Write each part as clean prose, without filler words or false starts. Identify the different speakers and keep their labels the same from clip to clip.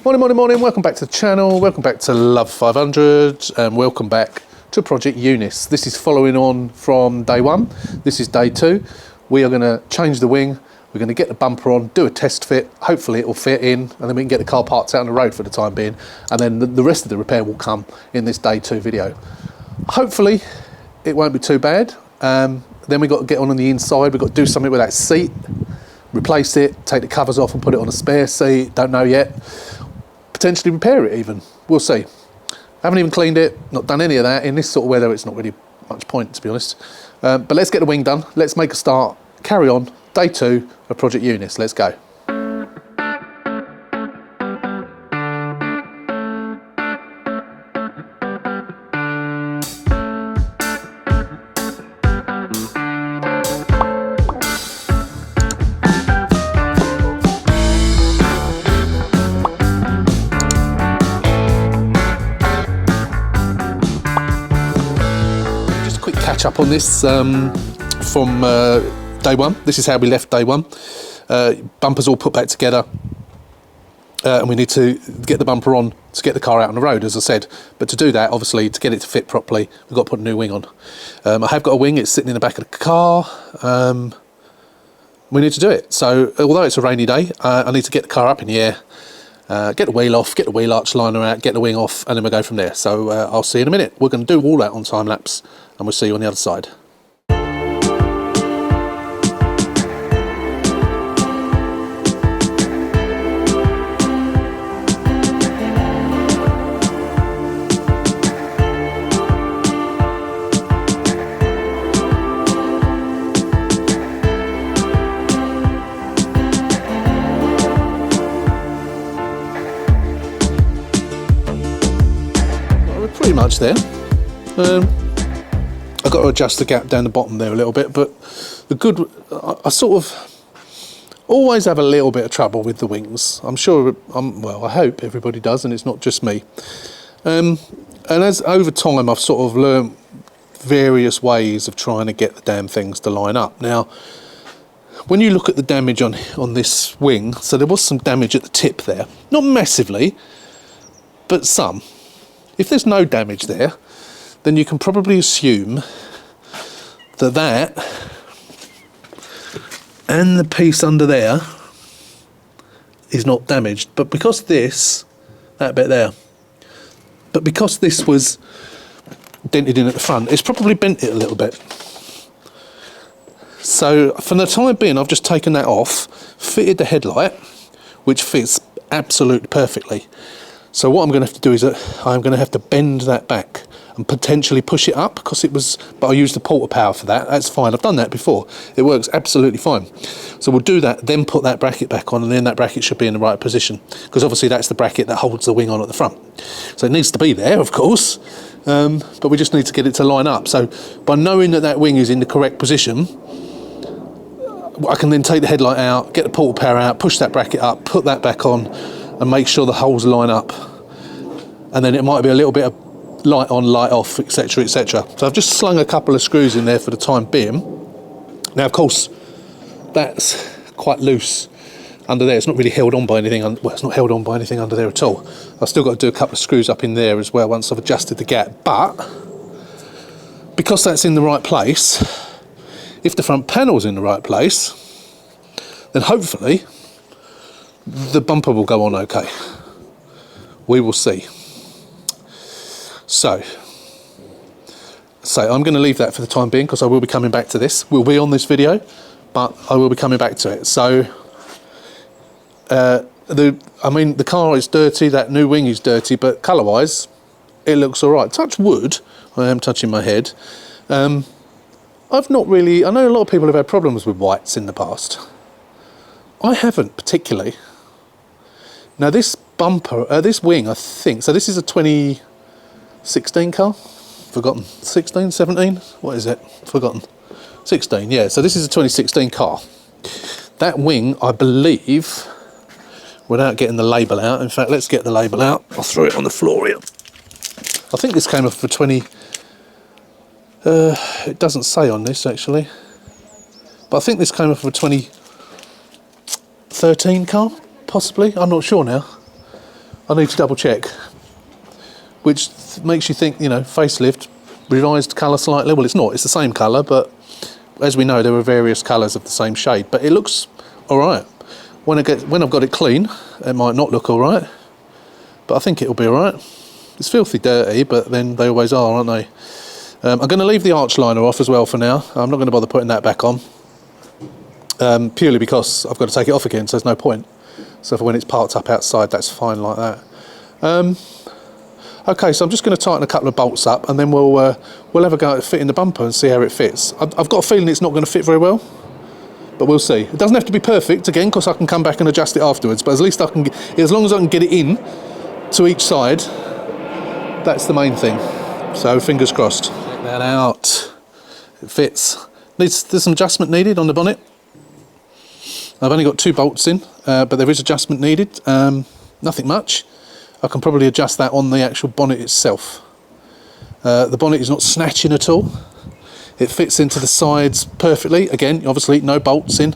Speaker 1: Morning, welcome back to the channel, welcome back to Love 500, and welcome back to Project Eunice. This is following on from day one, this is day two. We are going to change the wing, we're going to get the bumper on, do a test fit, hopefully it will fit in, and then we can get the car parts out on the road for the time being, and then the rest of the repair will come in this day two video. Hopefully it won't be too bad. Then we've got to get on the inside, we've got to do something with that seat, replace it, take the covers off and put it on a spare seat, don't know yet. Potentially repair it even, we'll see. Haven't even cleaned it, not done any of that. In this sort of weather it's not really much point, to be honest. But let's get the wing done, let's make a start, carry on, day two of Project Eunice, let's go. Catch up on this from day one. This is how we left day one. Bumpers all put back together, and we need to get the bumper on to get the car out on the road, as I said. But to do that, obviously, to get it to fit properly, we've got to put a new wing on. I have got a wing, it's sitting in the back of the car. We need to do it. So although it's a rainy day, I need to get the car up in the air, get the wheel off, get the wheel arch liner out, get the wing off, and then we'll go from there. So I'll see you in a minute. We're going to do all that on time lapse, and we'll see you on the other side. We're pretty much there. I've got to adjust the gap down the bottom there a little bit, but I sort of always have a little bit of trouble with the wings. I'm sure, well, I hope everybody does, and it's not just me. And as over time, I've sort of learned various ways of trying to get the damn things to line up. Now, when you look at the damage on this wing, so there was some damage at the tip there, not massively, but some. If there's no damage there, then you can probably assume that and the piece under there is not damaged. But because that bit there, but because this was dented in at the front, it's probably bent it a little bit. So for the time being, I've just taken that off, fitted the headlight, which fits absolutely perfectly. So what I'm going to have to do is I'm going to have to bend that back and potentially push it up, because but I used the porta power for that. That's fine, I've done that before. It works absolutely fine. So we'll do that, then put that bracket back on, and then that bracket should be in the right position, because obviously that's the bracket that holds the wing on at the front. So it needs to be there, of course, but we just need to get it to line up. So by knowing that wing is in the correct position, I can then take the headlight out, get the porta power out, push that bracket up, put that back on, and make sure the holes line up. And then it might be a little bit of light on, light off, etc, etc. So I've just slung a couple of screws in there for the time being. Now, of course, that's quite loose under there. It's not really held on by anything. Well, it's not held on by anything under there at all. I've still got to do a couple of screws up in there as well once I've adjusted the gap. But because that's in the right place, if the front panel's in the right place, then hopefully the bumper will go on okay. We will see. So I'm going to leave that for the time being, because I will be coming back to this. We'll be on this video, but I will be coming back to it. So the car is dirty, that new wing is dirty, but colour wise it looks all right. Touch wood, I am touching my head. I've not really, I know a lot of people have had problems with whites in the past. I haven't particularly. Now this bumper, this wing, I think, so this is a 2016 car? Forgotten. 16, 17? What is it? Forgotten. 16, yeah. So this is a 2016 car. That wing, I believe, without getting the label out, in fact, let's get the label out. I'll throw it on the floor here. I think this came off for 20, it doesn't say on this actually, but I think this came off of a 2013 car, possibly. I'm not sure now. I need to double check. Which makes you think, you know, facelift, revised colour slightly. Well, it's not, it's the same colour, but as we know, there are various colours of the same shade, but it looks all right. When I've got it clean, it might not look all right, but I think it'll be all right. It's filthy dirty, but then they always are, aren't they? I'm going to leave the arch liner off as well for now. I'm not going to bother putting that back on, purely because I've got to take it off again, so there's no point. So for when it's parked up outside, that's fine like that. Okay, so I'm just going to tighten a couple of bolts up, and then we'll have a go at fitting the bumper and see how it fits. I've got a feeling it's not going to fit very well, but we'll see. It doesn't have to be perfect, again, because I can come back and adjust it afterwards, but at least I can, as long as I can get it in to each side, that's the main thing. So fingers crossed. Check that out. It fits. There's some adjustment needed on the bonnet. I've only got 2 bolts in, but there is adjustment needed. Nothing much. I can probably adjust that on the actual bonnet itself. The bonnet is not snatching at all. It fits into the sides perfectly. Again, obviously no bolts in.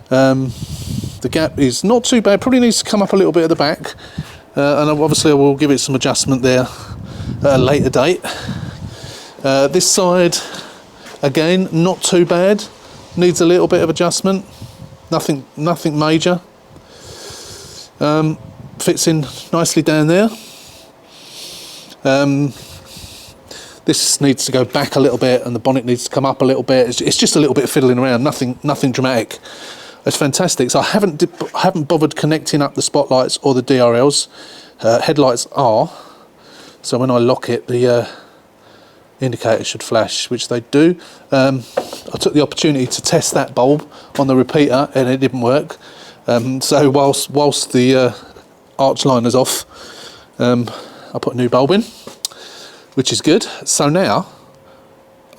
Speaker 1: The gap is not too bad. Probably needs to come up a little bit at the back. And obviously I will give it some adjustment there at a later date. This side, again, not too bad. Needs a little bit of adjustment. Nothing major. Fits in nicely down there. This needs to go back a little bit, and the bonnet needs to come up a little bit. It's just a little bit of fiddling around. Nothing dramatic. It's fantastic. So I haven't bothered connecting up the spotlights or the DRLs. Headlights are. So when I lock it, the indicator should flash, which they do. I took the opportunity to test that bulb on the repeater, and it didn't work. So whilst the arch liner's off, I put a new bulb in, which is good. So now,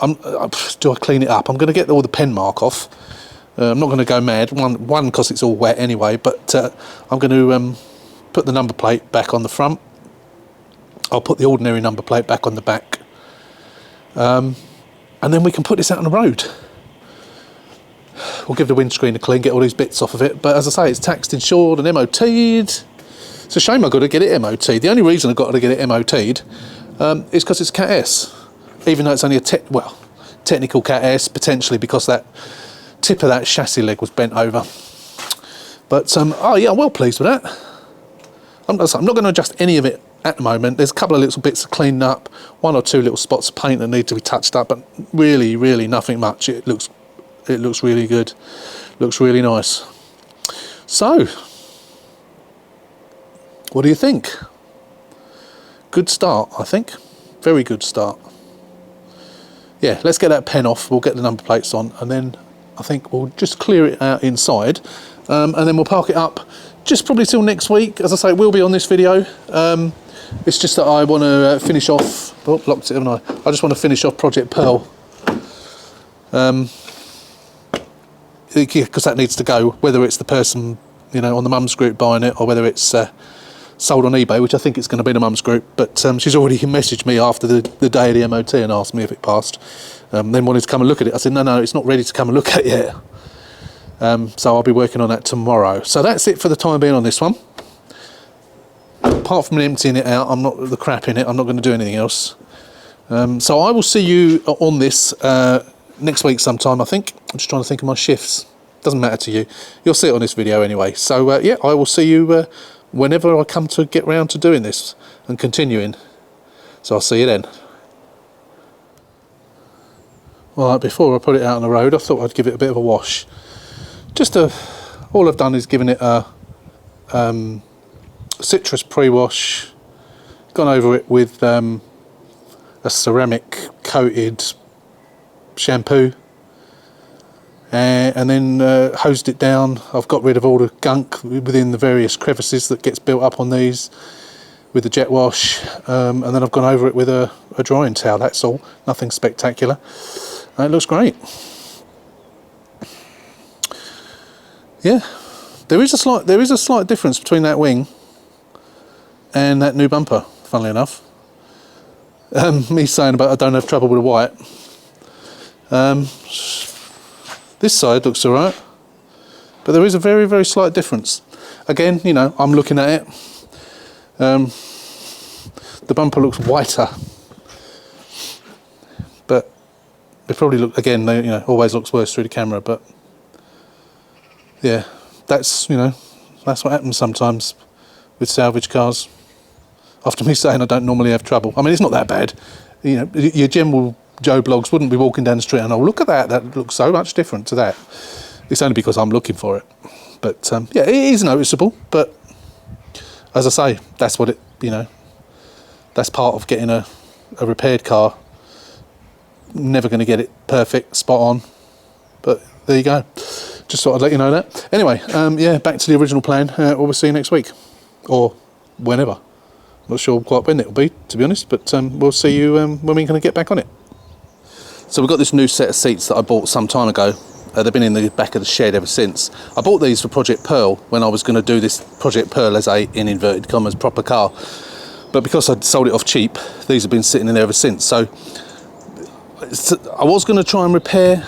Speaker 1: do I clean it up? I'm going to get all the pen mark off. I'm not going to go mad, one because it's all wet anyway, but I'm going to put the number plate back on the front. I'll put the ordinary number plate back on the back. And then we can put this out on the road. We'll give the windscreen a clean, get all these bits off of it. But as I say, it's taxed, insured and MOT'd. It's a shame I've got to get it MOT'd. The only reason I've got to get it MOT'd is because it's Cat S. Even though it's only a technical Cat S, potentially because that tip of that chassis leg was bent over. But, oh yeah, I'm well pleased with that. I'm not going to adjust any of it at the moment. There's a couple of little bits of cleaning up, 1 or 2 little spots of paint that need to be touched up, but really nothing much. It looks really good. Looks really nice. So, what do you think? Good start, I think. Very good start. Yeah, let's get that pen off. We'll get the number plates on, and then I think we'll just clear it out inside, and then we'll park it up just probably till next week. As I say, it will be on this video. It's just that I want to finish off. Oh, locked it, haven't I? I just want to finish off Project Pearl. Because that needs to go, whether it's the person, you know, on the mums group buying it, or whether it's sold on eBay, which I think it's going to be the mums group. But she's already messaged me after the day of the MOT and asked me if it passed. Then wanted to come and look at it. I said, no, it's not ready to come and look at yet. So I'll be working on that tomorrow. So that's it for the time being on this one. Apart from emptying it out, I'm not the crap in it. I'm not going to do anything else. So I will see you on this next week sometime, I think. I'm just trying to think of my shifts. Doesn't matter to you. You'll see it on this video anyway. So yeah, I will see you whenever I come to get round to doing this and continuing. So I'll see you then. Well, before I put it out on the road, I thought I'd give it a bit of a wash. All I've done is given it a citrus pre-wash, gone over it with a ceramic coated shampoo, and then hosed it down. I've got rid of all the gunk within the various crevices that gets built up on these with the jet wash, and then I've gone over it with a drying towel. That's all, nothing spectacular. It looks great. Yeah, there is a slight difference between that wing and that new bumper, funnily enough. Me saying about I don't have trouble with the white. This side looks alright, but there is a very slight difference. Again, you know, I'm looking at it. The bumper looks whiter, but it probably look again. You know, always looks worse through the camera. But yeah, that's that's what happens sometimes with salvage cars. After me saying I don't normally have trouble. I mean, it's not that bad. You know, your general Joe Blogs wouldn't be walking down the street and look at that. That looks so much different to that. It's only because I'm looking for it. But yeah, it is noticeable. But as I say, that's what it. That's part of getting a repaired car. Never going to get it perfect, spot on. But there you go. Just thought I'd let you know that. Anyway, yeah, back to the original plan. We'll see you next week. Or whenever. Not sure quite when it'll be, to be honest. But we'll see you when we're going to get back on it. So we've got this new set of seats that I bought some time ago. They've been in the back of the shed ever since. I bought these for Project Pearl when I was going to do this Project Pearl as a, in inverted commas, proper car. But because I'd sold it off cheap, these have been sitting in there ever since. So I was going to try and repair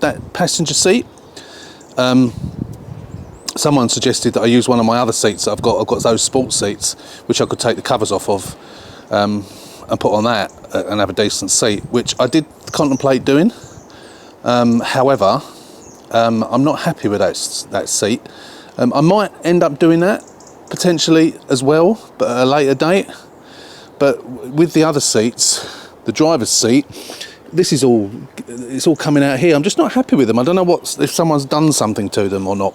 Speaker 1: that passenger seat. Someone suggested that I use one of my other seats that I've got those sports seats, which I could take the covers off of and put on that and have a decent seat, which I did contemplate doing. However, I'm not happy with that seat. I might end up doing that potentially as well, but at a later date. But with the other seats, the driver's seat, it's all coming out here. I'm just not happy with them. I don't know if someone's done something to them or not.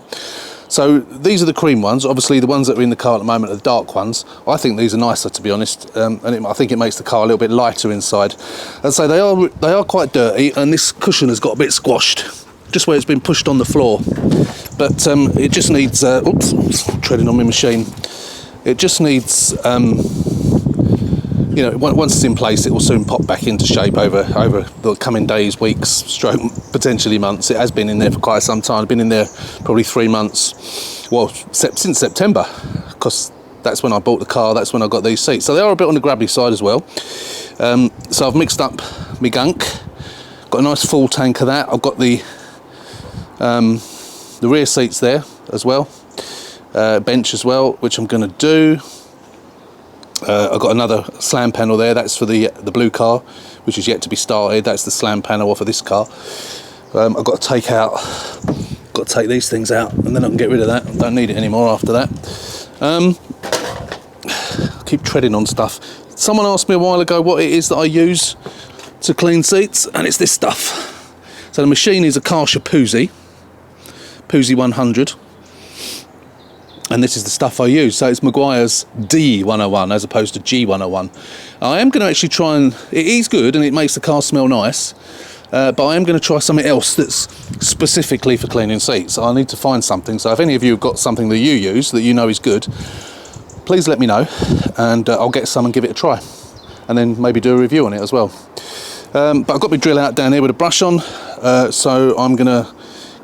Speaker 1: So these are the cream ones. Obviously the ones that are in the car at the moment are the dark ones. I think these are nicer, to be honest, and I think it makes the car a little bit lighter inside. And so they are quite dirty, and this cushion has got a bit squashed, just where it's been pushed on the floor. But it just needs, oops, treading on my machine. It just needs, once it's in place, it will soon pop back into shape over the coming days, weeks, stroke, potentially months. It has been in there for quite some time. It's been in there probably 3 months. Well, since September, because that's when I bought the car. That's when I got these seats. So they are a bit on the grabbly side as well. So I've mixed up my gunk. Got a nice full tank of that. I've got the rear seats there as well. Bench as well, which I'm going to do. I've got another slam panel there. That's for the blue car, which is yet to be started. That's the slam panel off of this car. I've got to take these things out, and then I can get rid of that. I don't need it anymore after that. I keep treading on stuff. Someone asked me a while ago what it is that I use to clean seats, and it's this stuff. So the machine is a Karsha Poozy 100. And this is the stuff I use. So it's Maguire's D101 as opposed to G101. I am going to actually try and... It is good and it makes the car smell nice. But I am going to try something else that's specifically for cleaning seats. I need to find something. So if any of you have got something that you use that you know is good, please let me know. And I'll get some and give it a try. And then maybe do a review on it as well. But I've got my drill out down here with a brush on. So I'm going to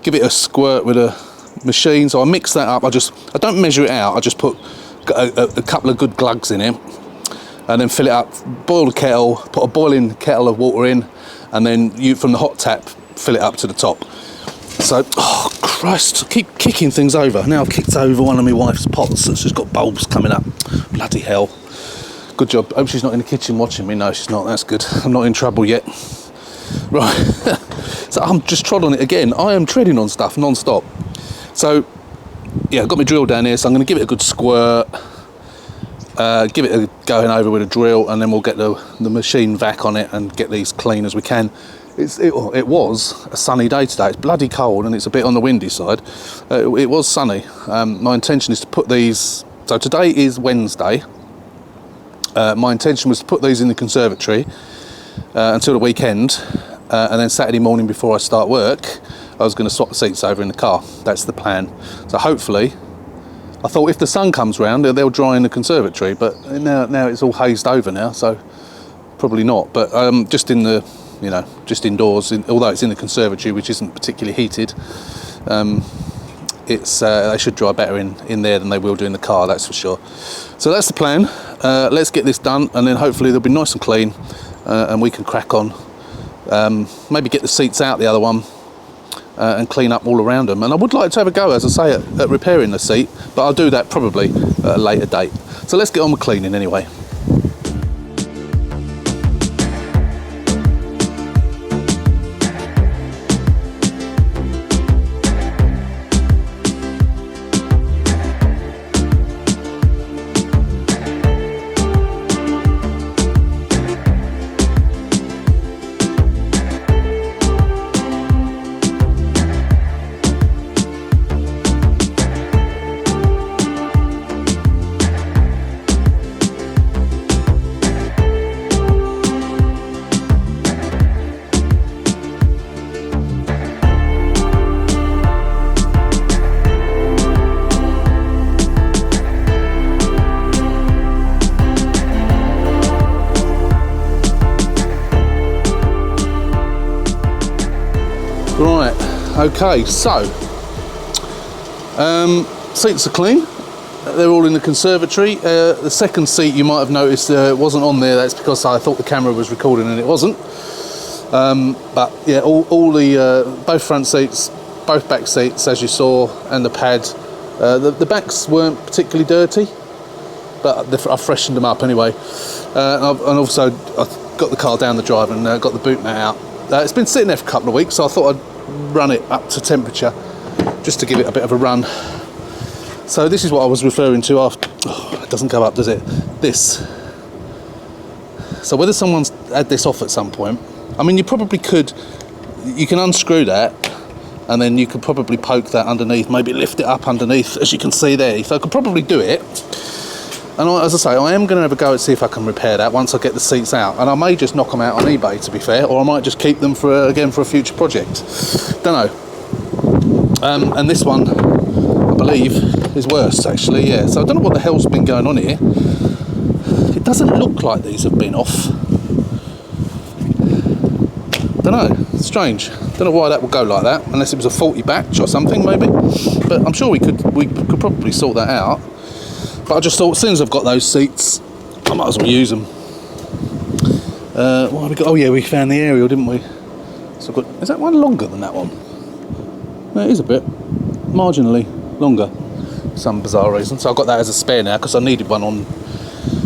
Speaker 1: give it a squirt with a machine. So I mix that up. I don't measure it out. I just put a couple of good glugs in it and then fill it up, boil the kettle, put a boiling kettle of water in, and then you from the hot tap fill it up to the top. So, oh Christ, I keep kicking things over. Now I've kicked over one of my wife's pots that's just got bulbs coming up. Bloody hell. Good job. Hope she's not in the kitchen watching me. No, she's not. That's good. I'm not in trouble yet. Right. So I'm just trotting on it again. I am treading on stuff non-stop. So, yeah, I've got my drill down here, so I'm going to give it a good squirt, give it a going over with a drill, and then we'll get the machine vac on it and get these clean as we can. It was a sunny day today. It's bloody cold and it's a bit on the windy side. It was sunny. My intention is to put these... So today is Wednesday. My intention was to put these in the conservatory until the weekend, and then Saturday morning before I start work, I was going to swap the seats over in the car. That's the plan. So hopefully, I thought if the sun comes round, they'll dry in the conservatory. But now it's all hazed over now, so probably not. But just in the, just indoors. Although it's in the conservatory, which isn't particularly heated, they should dry better in there than they will do in the car. That's for sure. So that's the plan. Let's get this done, and then hopefully they'll be nice and clean, and we can crack on. Maybe get the seats out the other one. and clean up all around them. And I would like to have a go, as I say, at repairing the seat, but I'll do that probably at a later date. So let's get on with cleaning anyway. Right, okay, so seats are clean. They're all in the conservatory. The second seat, you might have noticed, wasn't on there. That's because I thought the camera was recording and it wasn't. But yeah, all the both front seats, both back seats, as you saw, and the pad. The backs weren't particularly dirty, but I freshened them up anyway. And also I got the car down the drive and got the boot mat out. It's been sitting there for a couple of weeks, so I thought I'd run it up to temperature just to give it a bit of a run. So this is what I was referring to after. Oh, it doesn't go up, does it? This. So whether someone's had this off at some point, I mean, you probably could. You can unscrew that, and then you could probably poke that underneath, maybe lift it up underneath, as you can see there. So I could probably do it. And as I say, I am going to have a go at see if I can repair that once I get the seats out. And I may just knock them out on eBay, to be fair, or I might just keep them for a future project. Don't know. And this one, I believe, is worse, actually, yeah. So I don't know what the hell's been going on here. It doesn't look like these have been off. Don't know. It's strange. Don't know why that would go like that, unless it was a faulty batch or something, maybe. But I'm sure we could probably sort that out. But I just thought, as soon as I've got those seats, I might as well use them. What have we got? Oh yeah, we found the aerial, didn't we? So I've got, is that one longer than that one? No, it is a bit. Marginally longer, for some bizarre reason. So I've got that as a spare now, because I needed one on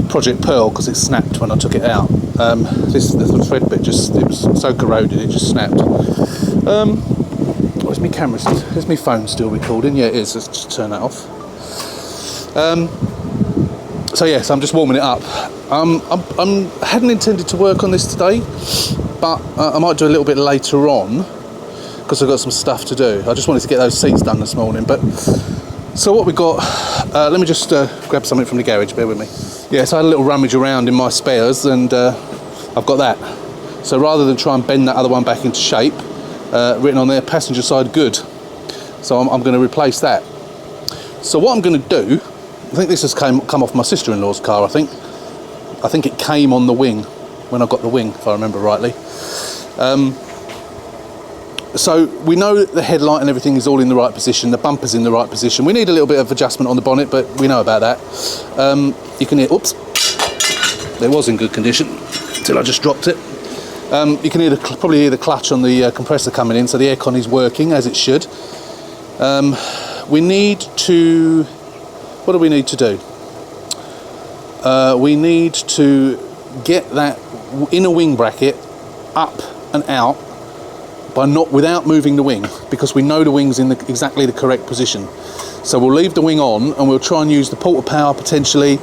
Speaker 1: Project Pearl, because it snapped when I took it out. The thread bit it was so corroded, it just snapped. Where's my camera? Is my phone still recording? Yeah, it is. Let's just turn that off. So yes, I'm just warming it up. I hadn't intended to work on this today, but I might do a little bit later on because I've got some stuff to do. I just wanted to get those seats done this morning. But so what we got? Let me just grab something from the garage. Bear with me. Yeah, so I had a little rummage around in my spares, and I've got that. So rather than try and bend that other one back into shape, written on there, passenger side good. So I'm going to replace that. So what I'm going to do, I think this has come off my sister-in-law's car, I think it came on the wing when I got the wing, if I remember rightly. So we know that the headlight and everything is all in the right position, the bumper's in the right position. We need a little bit of adjustment on the bonnet, but we know about that. You can hear, oops, it was in good condition until I just dropped it. You can probably hear the clutch on the compressor coming in, so the aircon is working as it should. We need to, what do we need to do? We need to get that inner wing bracket up and out without moving the wing, because we know the wing's in exactly the correct position. So we'll leave the wing on and we'll try and use the porta power potentially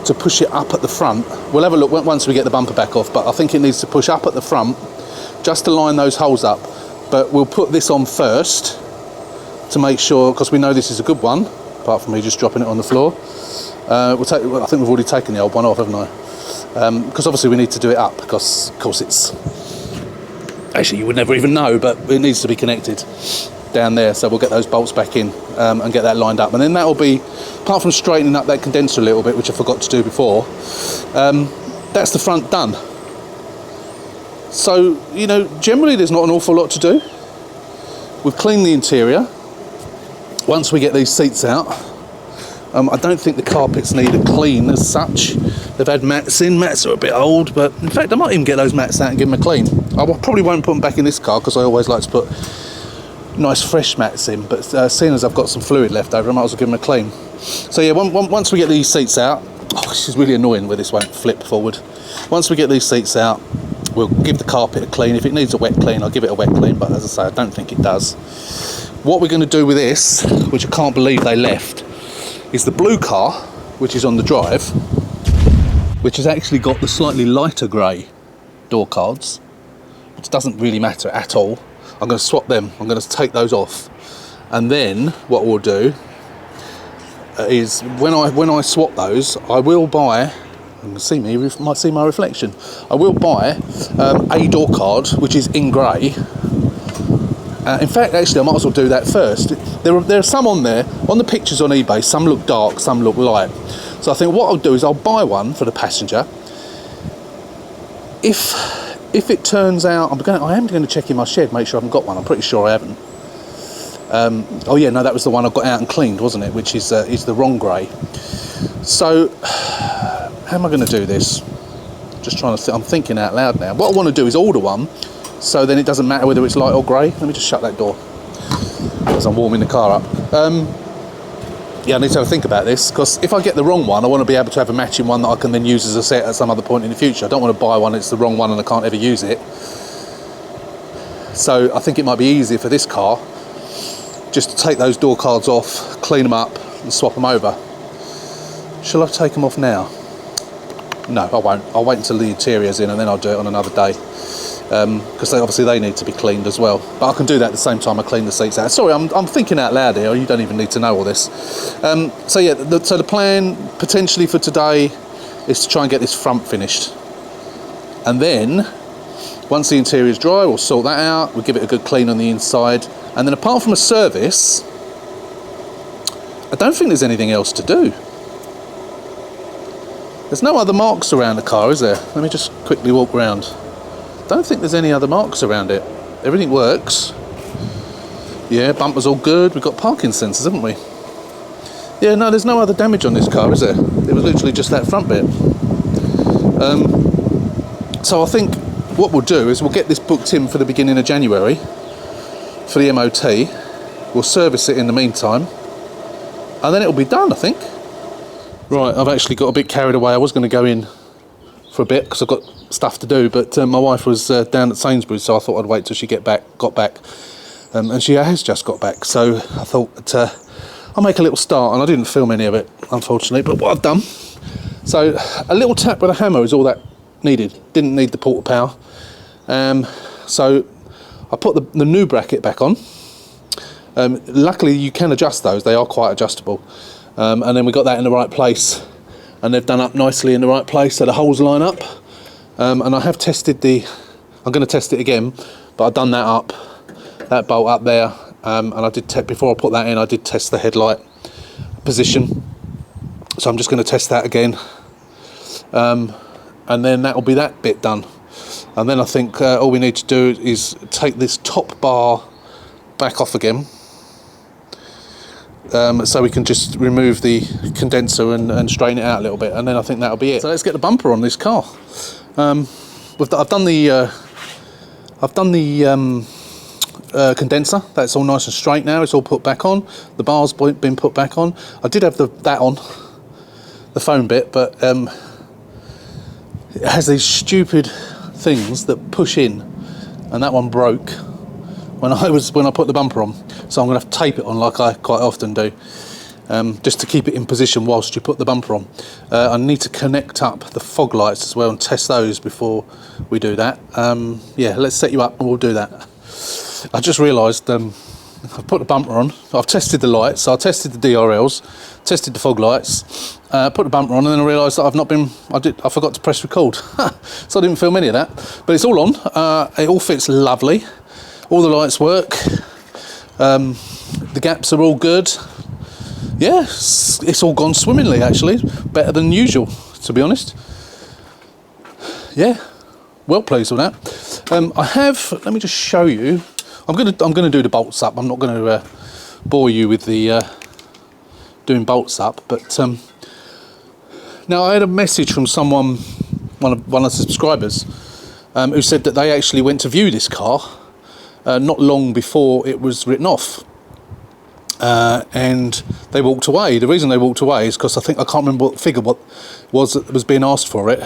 Speaker 1: to push it up at the front. We'll have a look once we get the bumper back off, but I think it needs to push up at the front just to line those holes up. But we'll put this on first to make sure, because we know this is a good one, apart from me just dropping it on the floor. I think we've already taken the old one off, haven't I? Because obviously we need to do it up, because of course it's, actually you would never even know, but it needs to be connected down there. So we'll get those bolts back in and get that lined up, and then that will be, apart from straightening up that condenser a little bit, which I forgot to do before, that's the front done. So, you know, generally there's not an awful lot to do. We've cleaned the interior. Once we get these seats out, I don't think the carpets need a clean as such. They've had mats in. Mats are a bit old, but in fact I might even get those mats out and give them a clean. I probably won't put them back in this car, because I always like to put nice fresh mats in, but seeing as I've got some fluid left over, I might as well give them a clean. So yeah, once we get these seats out, this is really annoying where this won't flip forward. Once we get these seats out, we'll give the carpet a clean. If it needs a wet clean, I'll give it a wet clean, but as I say, I don't think it does. What we're going to do with this, which I can't believe they left, is the blue car, which is on the drive, which has actually got the slightly lighter grey door cards, which doesn't really matter at all. I'm going to swap them. I'm going to take those off, and then what we'll do is when I swap those, I will buy. You can see me. You might see my reflection. I will buy a door card which is in grey. In fact, actually, I might as well do that first. There are some on there on the pictures on eBay. Some look dark, some look light. So I think what I'll do is I'll buy one for the passenger. If it turns out, I am going to check in my shed, make sure I haven't got one. I'm pretty sure I haven't. Oh yeah, no, that was the one I got out and cleaned, wasn't it? Which is the wrong grey. So how am I going to do this? Just trying to I'm thinking out loud now. What I want to do is order one, so then it doesn't matter whether it's light or grey. Let me just shut that door as I'm warming the car up. Yeah, I need to have a think about this, because if I get the wrong one, I want to be able to have a matching one that I can then use as a set at some other point in the future. I don't want to buy one that's the wrong one and I can't ever use it. So I think it might be easier for this car just to take those door cards off, clean them up and swap them over. Shall I take them off now? No, I won't. I'll wait until the interior's in and then I'll do it on another day. Because obviously they need to be cleaned as well. But I can do that at the same time I clean the seats out. Sorry, I'm thinking out loud here. You don't even need to know all this. So yeah, so the plan potentially for today is to try and get this front finished. And then, once the interior's dry, we'll sort that out. We'll give it a good clean on the inside. And then apart from a service, I don't think there's anything else to do. There's no other marks around the car, is there? Let me just quickly walk around. Don't think there's any other marks around it. Everything works. Yeah, bumper's all good. We've got parking sensors, haven't we? Yeah, no, there's no other damage on this car, is there? It was literally just that front bit. So I think what we'll do is we'll get this booked in for the beginning of January for the MOT. We'll service it in the meantime, and then it'll be done, I think. Right, I've actually got a bit carried away. I was going to go in for a bit because I've got stuff to do, but my wife was down at Sainsbury's, so I thought I'd wait till she got back, and she has just got back, so I thought I'll make a little start, and I didn't film any of it, unfortunately, but what I've done, so a little tap with a hammer is all that needed. Didn't need the porta power. So I put the new bracket back on. Luckily you can adjust those, they are quite adjustable, and then we got that in the right place, and they've done up nicely in the right place so the holes line up. And I have tested I'm going to test it again, but I've done that up, that bolt up there, and I did before I put that in, I did test the headlight position, so I'm just going to test that again, and then that'll be that bit done. And then I think all we need to do is take this top bar back off again, so we can just remove the condenser and straighten it out a little bit, and then I think that'll be it. So let's get the bumper on this car. I've done the condenser. That's all nice and straight now. It's all put back on. The bar's been put back on. I did have that on, the foam bit, but it has these stupid things that push in, and that one broke when I put the bumper on. So I'm going to have to tape it on like I quite often do, just to keep it in position whilst you put the bumper on. I need to connect up the fog lights as well and test those before we do that. Yeah, let's set you up and we'll do that. I just realised I've put the bumper on, I've tested the lights, so I tested the DRLs, tested the fog lights, put the bumper on, and then I realised that I forgot to press record. So I didn't film any of that, but it's all on. It all fits lovely, all the lights work, the gaps are all good. Yeah, it's all gone swimmingly actually, better than usual to be honest. Yeah, well pleased with that. Let me just show you. I'm gonna do the bolts up. I'm not going to bore you with the doing bolts up, but now I had a message from someone, one of the subscribers, who said that they actually went to view this car, not long before it was written off. And they walked away. The reason they walked away is because I can't remember what figure was being asked for it.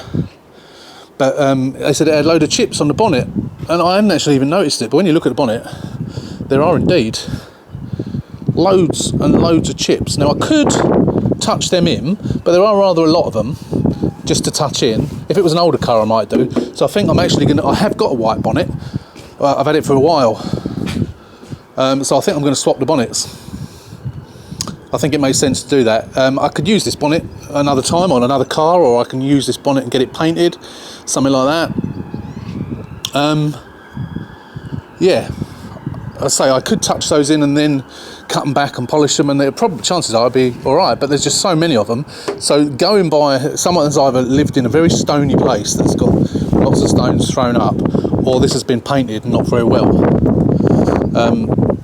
Speaker 1: But they said it had a load of chips on the bonnet, and I hadn't actually even noticed it. But when you look at the bonnet, there are indeed loads and loads of chips. Now I could touch them in, but there are rather a lot of them just to touch in. If it was an older car, I might do. So I think I'm actually I have got a white bonnet. I've had it for a while, so I think I'm going to swap the bonnets. I think it makes sense to do that. I could use this bonnet another time on another car, or I can use this bonnet and get it painted, something like that. Yeah, I say I could touch those in and then cut them back and polish them, and probably chances are I'd be all right. But there's just so many of them. So going by someone that's either lived in a very stony place that's got lots of stones thrown up, or this has been painted not very well.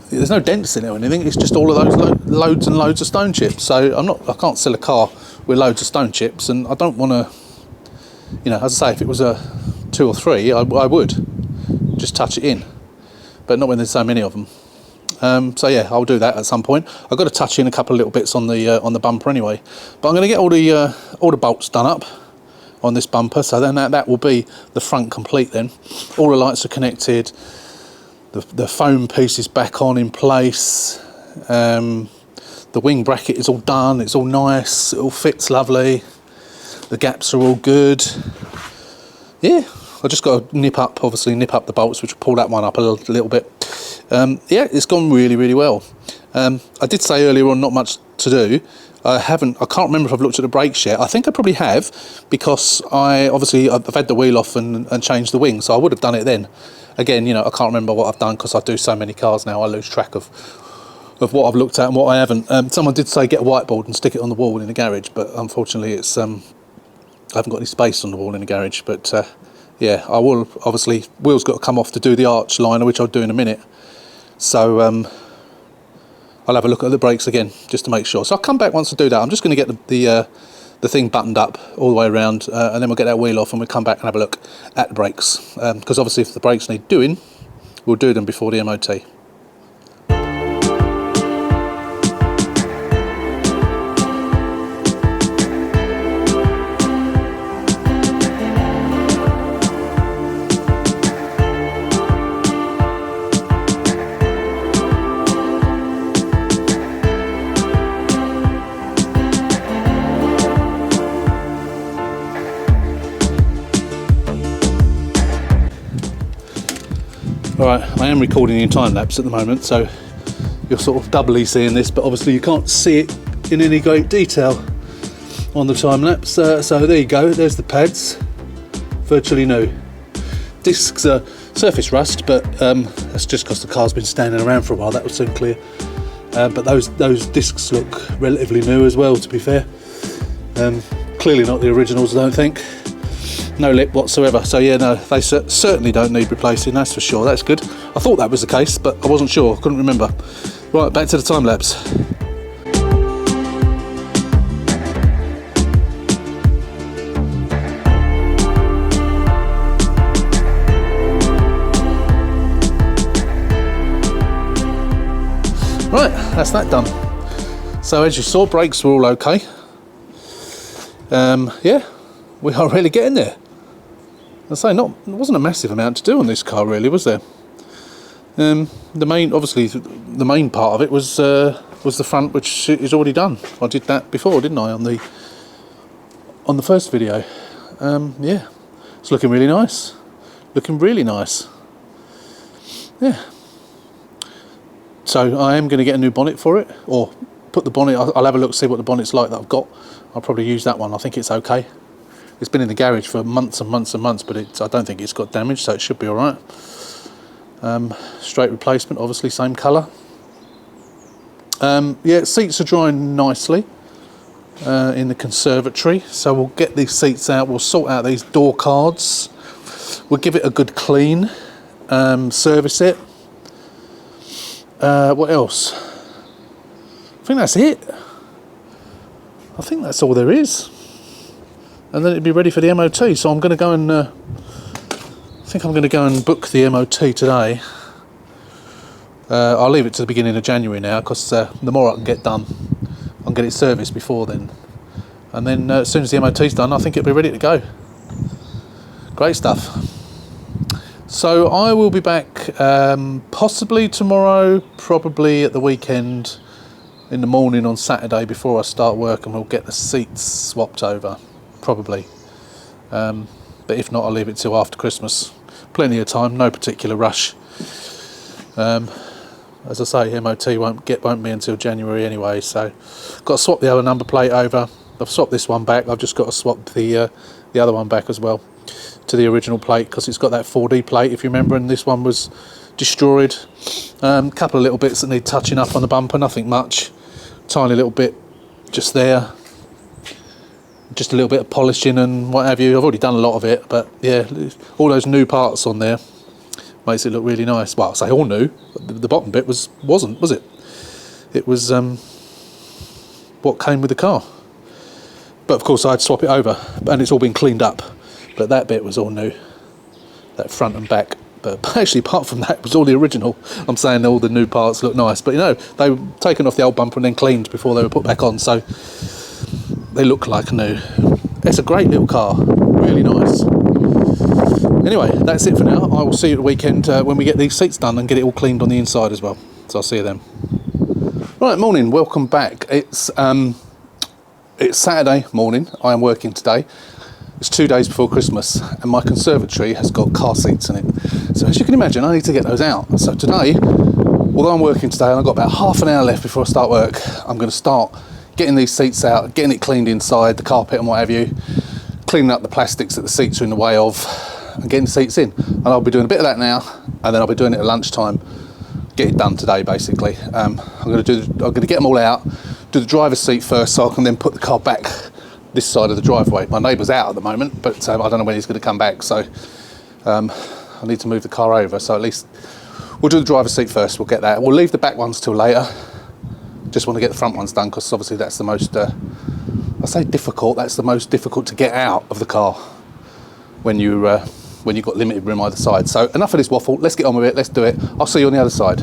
Speaker 1: There's no dents in it or anything. It's just all of those loads and loads of stone chips. So I can't sell a car with loads of stone chips, and I don't want to. You know, as I say, if it was a 2 or 3, I would just touch it in, but not when there's so many of them. So yeah, I'll do that at some point. I've got to touch in a couple of little bits on the bumper anyway. But I'm going to get all the bolts done up on this bumper, so then that will be the front complete. Then all the lights are connected. The foam piece is back on in place. The wing bracket is all done. It's all nice. It all fits lovely. The gaps are all good. Yeah, I just got to nip up the bolts, which will pull that one up a little bit. Yeah, it's gone really, really well. I did say earlier on not much to do. I can't remember if I've looked at the brakes yet. I think I probably have, because I've had the wheel off and changed the wing, so I would have done it then. Again, you know, I can't remember what I've done because I do so many cars now. I lose track of what I've looked at and what I haven't. Someone did say get a whiteboard and stick it on the wall in the garage, but unfortunately it's I haven't got any space on the wall in the garage. But yeah, I will. Obviously, wheel's got to come off to do the arch liner, which I'll do in a minute. So I'll have a look at the brakes again just to make sure. So I'll come back once I do that. I'm just going to get the thing buttoned up all the way around, and then we'll get that wheel off and we'll come back and have a look at the brakes, because obviously if the brakes need doing, we'll do them before the MOT. Alright, I am recording in time lapse at the moment, so you're sort of doubly seeing this, but obviously you can't see it in any great detail on the time lapse. So there you go, there's the pads, virtually new. Discs are surface rust, but that's just because the car's been standing around for a while. That will soon clear. But those discs look relatively new as well, to be fair. Clearly not the originals, I don't think. No lip whatsoever, so yeah, no, they certainly don't need replacing, that's for sure. That's good. I thought that was the case, but I wasn't sure, couldn't remember. Right, back to the time lapse. Right, that's that done. So as you saw, brakes were all okay. Yeah, we are really getting there. I say, there wasn't a massive amount to do on this car, really, was there? Obviously, the main part of it was the front, which is already done. I did that before, didn't I, on the first video? Yeah, it's looking really nice. Looking really nice. Yeah. So I am going to get a new bonnet for it, or put the bonnet. I'll have a look, see what the bonnet's like that I've got. I'll probably use that one. I think it's okay. It's been in the garage for months and months and months, but I don't think it's got damage, so it should be all right. Straight replacement, obviously, same colour. Yeah, seats are drying nicely in the conservatory, so we'll get these seats out. We'll sort out these door cards. We'll give it a good clean, service it. What else? I think that's it. I think that's all there is. And then it'd be ready for the MOT. So I'm going to go and I think I'm going to go and book the MOT today. I'll leave it to the beginning of January now, because the more I can get done, I can get it serviced before then. And then as soon as the MOT's done, I think it'll be ready to go. Great stuff. So I will be back possibly tomorrow, probably at the weekend, in the morning on Saturday before I start work, and we'll get the seats swapped over, probably. But if not, I'll leave it till after Christmas. Plenty of time, no particular rush. As I say, MOT won't be until January anyway, so got to swap the other number plate over. I've swapped this one back. I've just got to swap the other one back as well to the original plate, because it's got that 4D plate, if you remember, and this one was destroyed. Couple of little bits that need touching up on the bumper, nothing much. Tiny little bit just there, just a little bit of polishing and what have you. I've already done a lot of it, but yeah, all those new parts on there makes it look really nice. Well, I say all new. The bottom bit wasn't, was it? It was what came with the car. But of course I had to swap it over, and it's all been cleaned up. But that bit was all new, that front and back. But actually, apart from that, it was all the original. I'm saying all the new parts look nice, but you know, they were taken off the old bumper and then cleaned before they were put back on, so they look like new. It's a great little car, really nice. Anyway, that's it for now. I will see you at the weekend when we get these seats done and get it all cleaned on the inside as well. So I'll see you then. Right, morning, welcome back. It's Saturday morning. I am working today. It's 2 days before Christmas, and my conservatory has got car seats in it. So as you can imagine, I need to get those out. So today, although I'm working today and I've got about half an hour left before I start work, I'm going to start getting these seats out, getting it cleaned inside, the carpet and what have you, cleaning up the plastics that the seats are in the way of, and getting the seats in. And I'll be doing a bit of that now, and then I'll be doing it at lunchtime. Get it done today, basically. I'm going to get them all out, do the driver's seat first, so I can then put the car back this side of the driveway. My neighbour's out at the moment, but I don't know when he's going to come back, so I need to move the car over. So at least we'll do the driver's seat first. We'll get that. We'll leave the back ones till later. Just want to get the front ones done, because obviously that's the most I say difficult. That's the most difficult to get out of the car when you've got limited room either side. So enough of this waffle. Let's get on with it. Let's do it. I'll see you on the other side.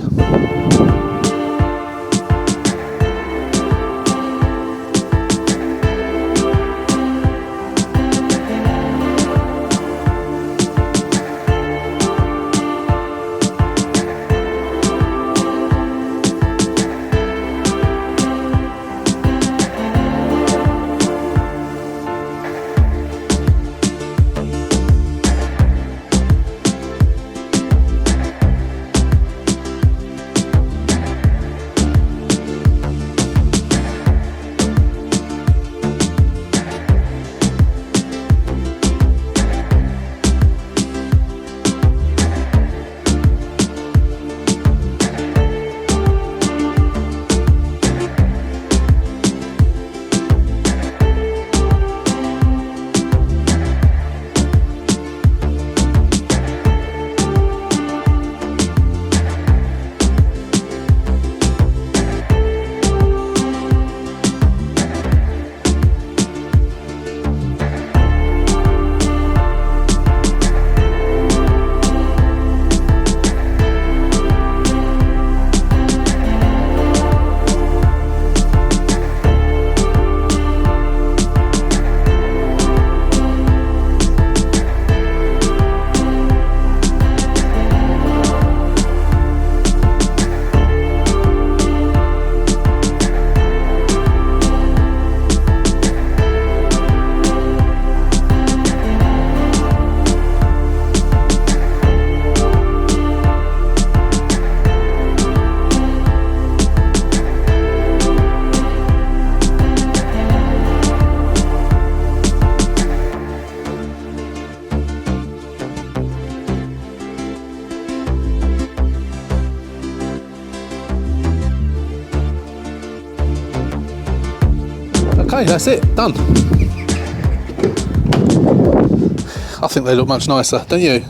Speaker 1: Okay, that's it, done. I think they look much nicer, don't you?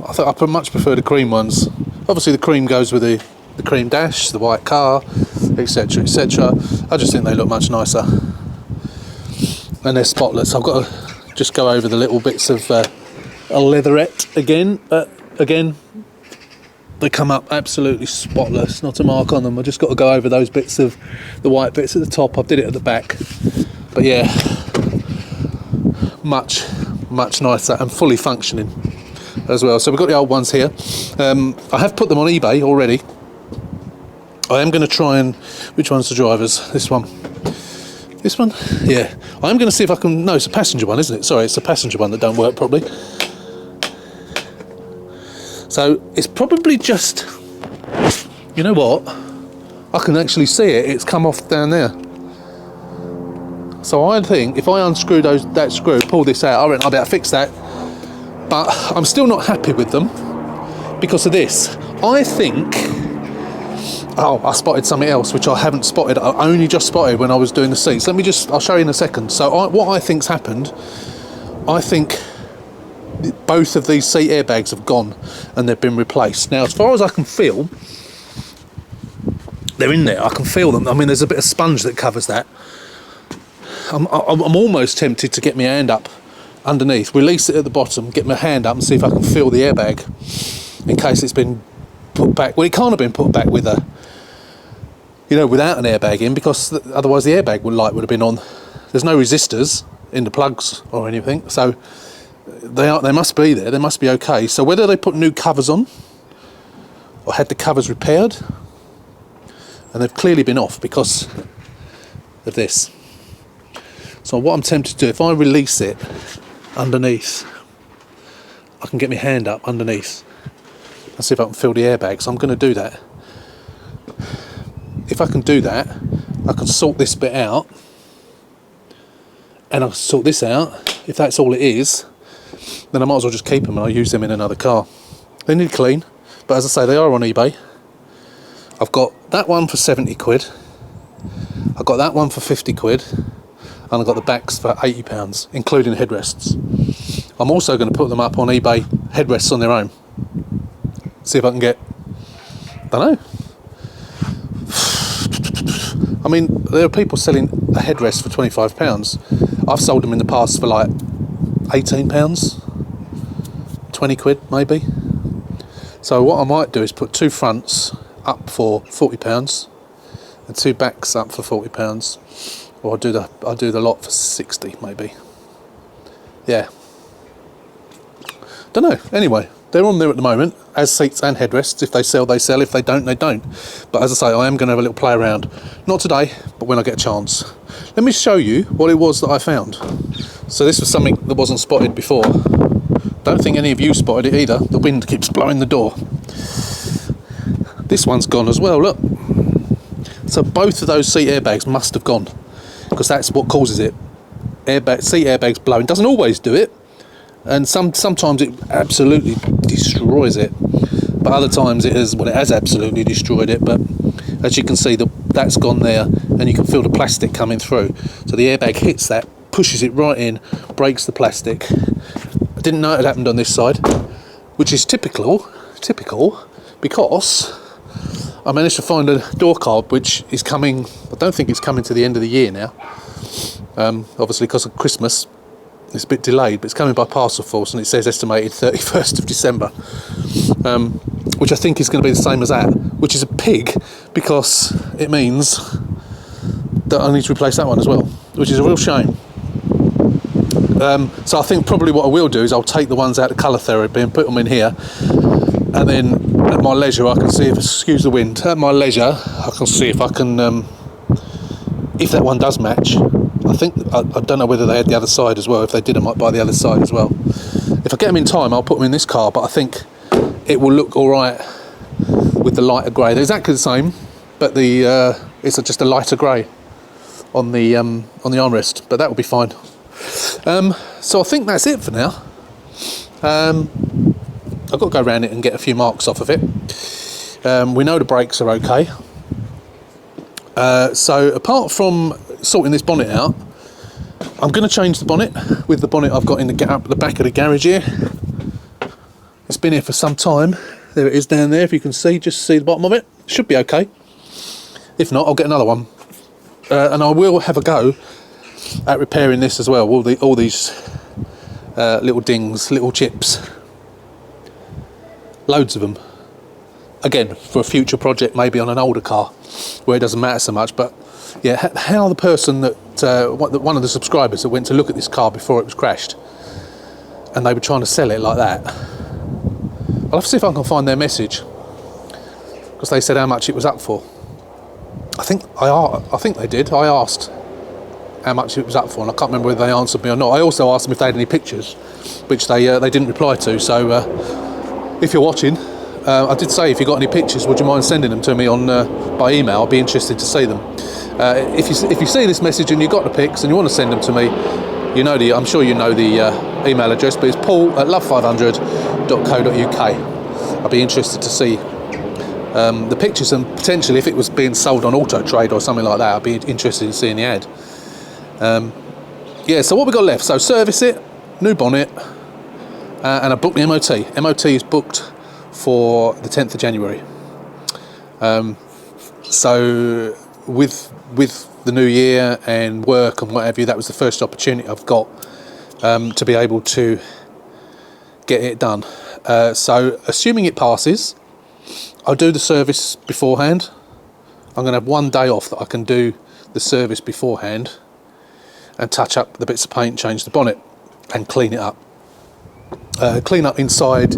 Speaker 1: I much prefer the cream ones. Obviously the cream goes with the cream dash, the white car, etc, etc. I just think they look much nicer. And they're spotless. I've got to just go over the little bits of a leatherette again, but again, they come up absolutely spotless, not a mark on them. I just got to go over those bits of the white bits at the top. I did it at the back, but yeah, much nicer and fully functioning as well. So we've got the old ones here. I have put them on eBay already. I am going to try and... Which one's the driver's? This one. This one? Yeah. I'm going to see if I can... No, it's a passenger one, isn't it? Sorry, it's the passenger one that don't work properly. So it's probably just... You know what? I can actually see it. It's come off down there. So I think if I unscrew that screw, pull this out, I reckon I'll be able to fix that. But I'm still not happy with them because of this. I think... Oh, I spotted something else which I haven't spotted. I only just spotted when I was doing the seats. I'll show you in a second. So what I think's happened, I think both of these seat airbags have gone and they've been replaced. Now, as far as I can feel, they're in there. I can feel them. I mean, there's a bit of sponge that covers that. I'm almost tempted to get my hand up underneath, release it at the bottom, get my hand up and see if I can feel the airbag in case it's been put back. Well, it can't have been put back with a... without an airbag in, because otherwise the airbag light would have been on. There's no resistors in the plugs or anything, so they must be there. They must be okay. So whether they put new covers on or had the covers repaired, and they've clearly been off because of this. So what I'm tempted to do, if I release it underneath, I can get my hand up underneath and see if I can feel the airbag. So I'm going to do that. If I can do that, I can sort this bit out, and I can sort this out. If that's all it is, then I might as well just keep them and I'll use them in another car. They need clean, but as I say, they are on eBay. I've got that one for 70 quid. I've got that one for 50 quid. And I've got the backs for £80, including headrests. I'm also going to put them up on eBay, headrests on their own. See if I can get... Don't know. I mean, there are people selling a headrest for £25. I've sold them in the past for like £18, 20 quid maybe. So what I might do is put two fronts up for £40 and two backs up for £40, or I'll do the lot for 60 maybe. Yeah. Don't know. Anyway, they're on there at the moment as seats and headrests. If they sell, they sell. If they don't, they don't. But as I say, I am going to have a little play around. Not today, but when I get a chance. Let me show you what it was that I found. So this was something that wasn't spotted before. Don't think any of you spotted it either. The wind keeps blowing the door. This one's gone as well, look. So both of those seat airbags must have gone, because that's what causes it. Seat airbags blowing. Doesn't always do it, and sometimes it absolutely destroys it, but other times it has absolutely destroyed it. But as you can see, that's gone there, and you can feel the plastic coming through. So the airbag hits that, pushes it right in, breaks the plastic. I didn't know it had happened on this side, which is typical, because I managed to find a door card which is coming. I don't think it's coming to the end of the year now. Obviously because of Christmas, it's a bit delayed, but it's coming by parcel force, and it says estimated 31st of December, which I think is going to be the same as that, which is a pig, because it means that I need to replace that one as well, which is a real shame. So I think probably what I will do is I'll take the ones out of colour therapy and put them in here, and then at my leisure I can see if, excuse the wind, at my leisure I can see if I can, if that one does match. I don't know whether they had the other side as well. If they did, I might buy the other side as well. If I get them in time, I'll put them in this car, but I think it will look alright with the lighter grey. They're exactly the same, but it's just a lighter grey on the armrest, but that will be fine. So I think that's it for now. I've got to go around it and get a few marks off of it. We know the brakes are okay. So apart from sorting this bonnet out, I'm going to change the bonnet with the bonnet I've got in the back of the garage here. It's been here for some time. There it is down there, if you can see, just see the bottom of it. Should be okay. If not, I'll get another one. And I will have a go at repairing this as well. All these little dings, little chips. Loads of them. again, for a future project, maybe on an older car, where it doesn't matter so much. But yeah, how the person that, one of the subscribers that went to look at this car before it was crashed, and they were trying to sell it like that. I'll have to see if I can find their message, because they said how much it was up for. I think they did. I asked how much it was up for, and I can't remember whether they answered me or not. I also asked them if they had any pictures, which they didn't reply to. So if you're watching, I did say, if you got any pictures, would you mind sending them to me on by email? I'd be interested to see them. If you see this message and you got the pics and you want to send them to me, you know I'm sure you know the email address, but it's paul@love500.co.uk. I'd be interested to see the pictures, and potentially if it was being sold on Auto Trade or something like that, I'd be interested in seeing the ad. Yeah, so what we got left? So service it, new bonnet, and I booked the MOT. MOT is booked for the 10th of January. So with the new year and work and what have you, that was the first opportunity I've got to be able to get it done. So assuming it passes, I'll do the service beforehand. I'm going to have one day off that I can do the service beforehand and touch up the bits of paint, change the bonnet and clean it up. Clean up inside.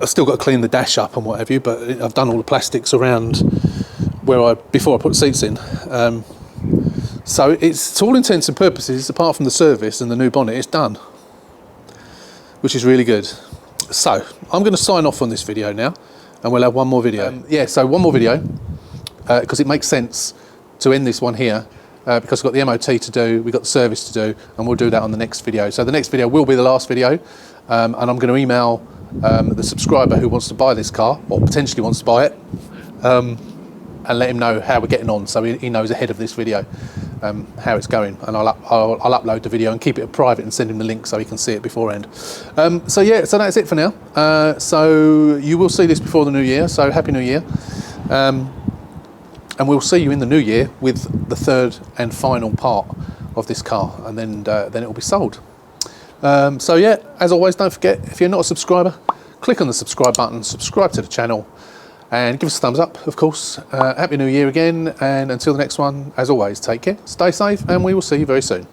Speaker 1: I've still got to clean the dash up and what have you, but I've done all the plastics around before I put seats in. So it's, to all intents and purposes, apart from the service and the new bonnet, it's done, which is really good. So I'm going to sign off on this video now, and we'll have one more video. So one more video, because it makes sense to end this one here, because we've got the MOT to do, we've got the service to do, and we'll do that on the next video. So the next video will be the last video, and I'm going to email the subscriber who wants to buy this car, or potentially wants to buy it, and let him know how we're getting on, so he knows ahead of this video how it's going, and I'll upload the video and keep it private and send him the link so he can see it beforehand. So yeah, so that's it for now. So you will see this before the new year, so Happy New Year. And we'll see you in the new year with the third and final part of this car, and then it will be sold. So yeah, as always, don't forget, if you're not a subscriber, click on the subscribe button, subscribe to the channel, and give us a thumbs up, of course. Happy New Year again, and until the next one, as always, take care, stay safe, and we will see you very soon.